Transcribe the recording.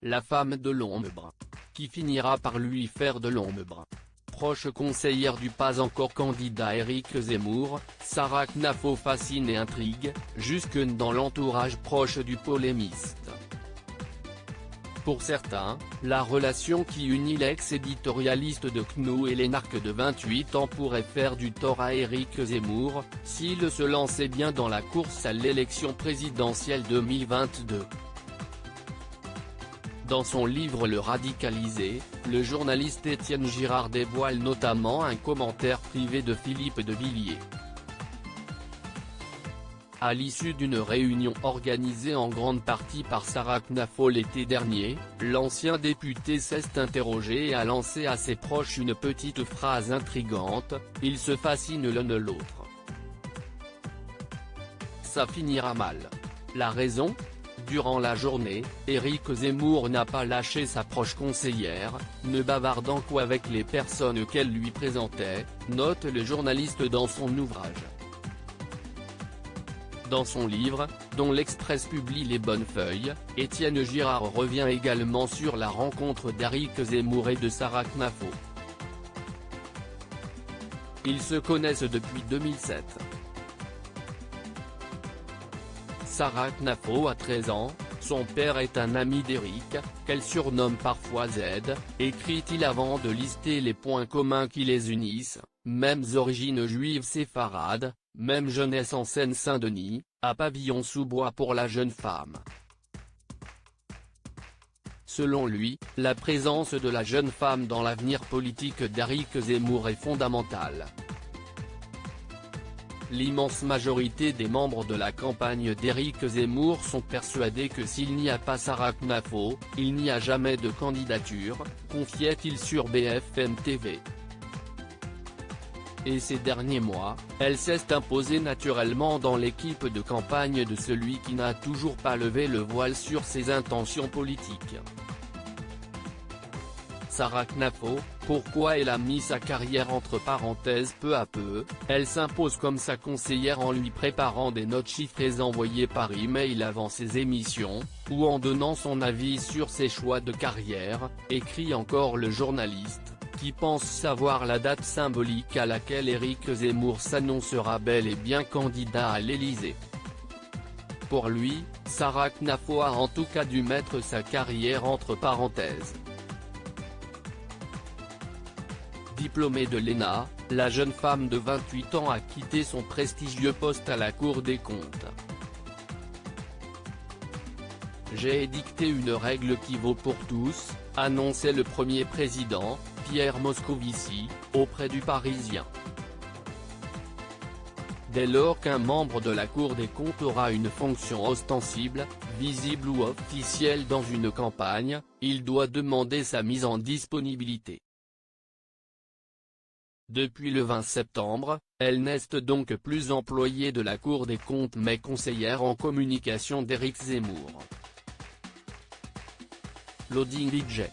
la femme de l'ombre, qui finira par lui faire de l'ombre. Proche conseillère du pas encore candidat Éric Zemmour, Sarah Knafo fascine et intrigue, jusque dans l'entourage proche du polémiste. Pour certains, la relation qui unit l'ex-éditorialiste de CNU et l'énarque de 28 ans pourrait faire du tort à Éric Zemmour, s'il se lançait bien dans la course à l'élection présidentielle 2022. Dans son livre Le Radicalisé, le journaliste Étienne Girard dévoile notamment un commentaire privé de Philippe de Villiers. À l'issue d'une réunion organisée en grande partie par Sarah Knafo l'été dernier, l'ancien député s'est interrogé et a lancé à ses proches une petite phrase intrigante: « Ils se fascinent l'un l'autre. Ça finira mal. » La raison ? Durant la journée, Éric Zemmour n'a pas lâché sa proche conseillère, ne bavardant qu'avec les personnes qu'elle lui présentait, note le journaliste dans son ouvrage. Dans son livre, dont l'Express publie les bonnes feuilles, Étienne Girard revient également sur la rencontre d'Éric Zemmour et de Sarah Knafo. Ils se connaissent depuis 2007. Sarah Knafo a 13 ans, son père est un ami d'Éric, qu'elle surnomme parfois Z, écrit-il avant de lister les points communs qui les unissent: mêmes origines juives séfarades, même jeunesse en Seine-Saint-Denis, à Pavillon-sous-Bois pour la jeune femme. Selon lui, la présence de la jeune femme dans l'avenir politique d'Éric Zemmour est fondamentale. L'immense majorité des membres de la campagne d'Éric Zemmour sont persuadés que s'il n'y a pas Sarah Knafo, il n'y a jamais de candidature, confiait-il sur BFM TV. Et ces derniers mois, elle s'est imposée naturellement dans l'équipe de campagne de celui qui n'a toujours pas levé le voile sur ses intentions politiques. Sarah Knafo, pourquoi elle a mis sa carrière entre parenthèses peu à peu? Elle s'impose comme sa conseillère en lui préparant des notes chiffrées envoyées par email avant ses émissions, ou en donnant son avis sur ses choix de carrière, écrit encore le journaliste, qui pense savoir la date symbolique à laquelle Éric Zemmour s'annoncera bel et bien candidat à l'Élysée. Pour lui, Sarah Knafo a en tout cas dû mettre sa carrière entre parenthèses. Diplômée de l'ENA, la jeune femme de 28 ans a quitté son prestigieux poste à la Cour des comptes. « J'ai édicté une règle qui vaut pour tous », annonçait le premier président, Pierre Moscovici, auprès du Parisien. Dès lors qu'un membre de la Cour des comptes aura une fonction ostensible, visible ou officielle dans une campagne, il doit demander sa mise en disponibilité. Depuis le 20 septembre, elle n'est donc plus employée de la Cour des comptes mais conseillère en communication d'Éric Zemmour. Loading budget.